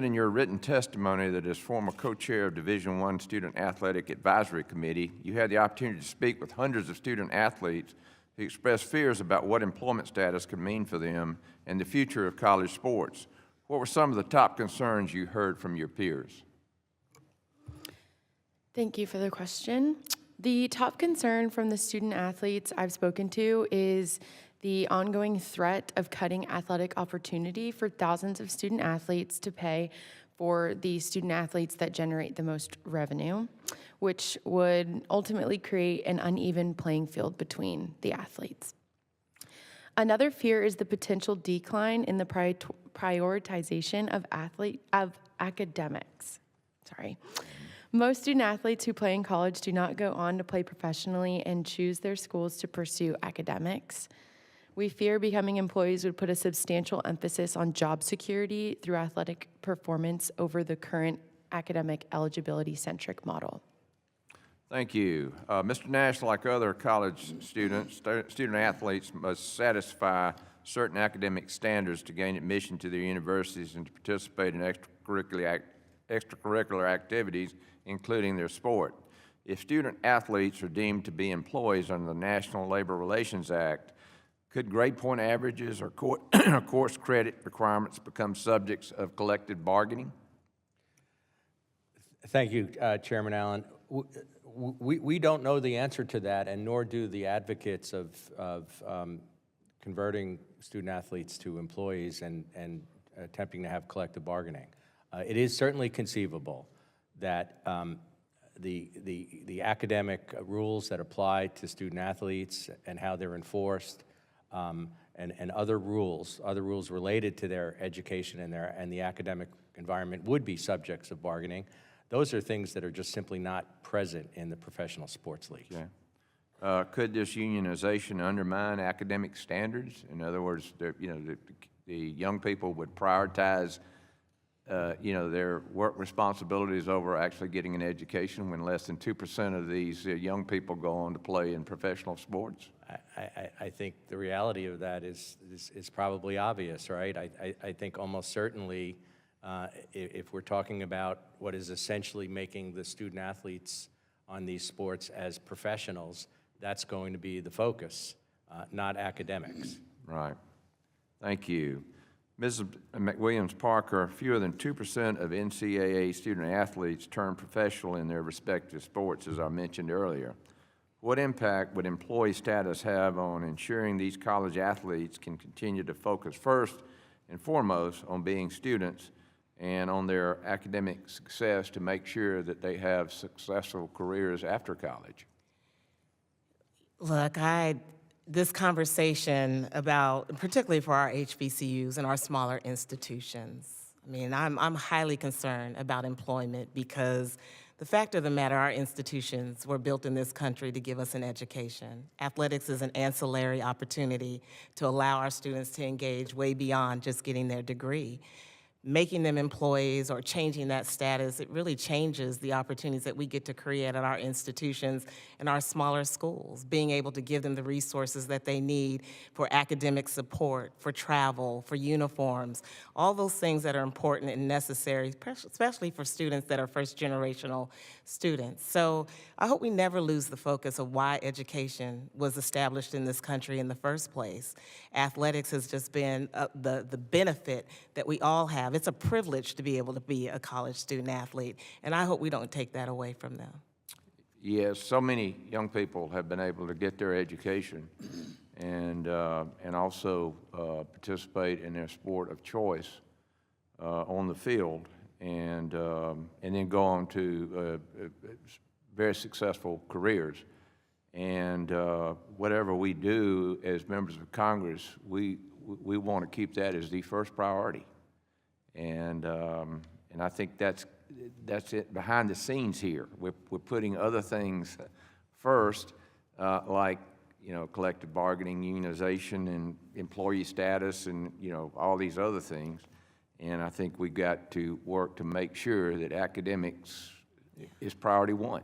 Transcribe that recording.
In your written testimony that as former co-chair of Division I Student Athletic Advisory Committee, you had the opportunity to speak with hundreds of student athletes who expressed fears about what employment status could mean for them and the future of college sports. What were some of the top concerns you heard from your peers? Thank you for the question. The top concern from the student athletes I've spoken to is the ongoing threat of cutting athletic opportunity for thousands of student athletes to pay for the student athletes that generate the most revenue, which would ultimately create an uneven playing field between the athletes. Another fear is the potential decline in the prioritization of academics. Most student athletes who play in college do not go on to play professionally and choose their schools to pursue academics. We fear becoming employees would put a substantial emphasis on job security through athletic performance over the current academic eligibility-centric model. Thank you. Mr. Nash, like other college students, student athletes must satisfy certain academic standards to gain admission to their universities and to participate in extracurricular activities, including their sport. If student athletes are deemed to be employees under the National Labor Relations Act, could grade point averages or course credit requirements become subjects of collective bargaining? Thank you, Chairman Allen. We don't know the answer to that, and nor do the advocates of converting student athletes to employees and attempting to have collective bargaining. It is certainly conceivable that the academic rules that apply to student athletes and how they're enforced and other rules related to their education and the academic environment would be subjects of bargaining. Those are things that are just simply not present in the professional sports league. Okay. Could this unionization undermine academic standards? In other words, the young people would prioritize their work responsibilities over actually getting an education when less than 2% of these young people go on to play in professional sports? I think the reality of that is probably obvious, right? I think almost certainly if we're talking about what is essentially making the student athletes on these sports as professionals, that's going to be the focus, not academics. Right. Thank you. Mrs. McWilliams-Parker, fewer than 2% of NCAA student athletes turn professional in their respective sports, as I mentioned earlier. What impact would employee status have on ensuring these college athletes can continue to focus first and foremost on being students and on their academic success to make sure that they have successful careers after college? Look, this conversation about, particularly for our HBCUs and our smaller institutions, I mean, I'm highly concerned about employment because the fact of the matter, our institutions were built in this country to give us an education. Athletics is an ancillary opportunity to allow our students to engage way beyond just getting their degree. Making them employees or changing that status, it really changes the opportunities that we get to create at our institutions and our smaller schools, being able to give them the resources that they need for academic support, for travel, for uniforms, all those things that are important and necessary, especially for students that are first-generational students. So I hope we never lose the focus of why education was established in this country in the first place. Athletics has just been the benefit that we all have. It's a privilege to be able to be a college student athlete, and I hope we don't take that away from them. Yes, so many young people have been able to get their education and also participate in their sport of choice on the field, and then go on to very successful careers. And whatever we do as members of Congress, we want to keep that as the first priority. And I think that's it behind the scenes here. We're putting other things first, like collective bargaining, unionization, and employee status, and all these other things. And I think we got to work to make sure that academics is priority one.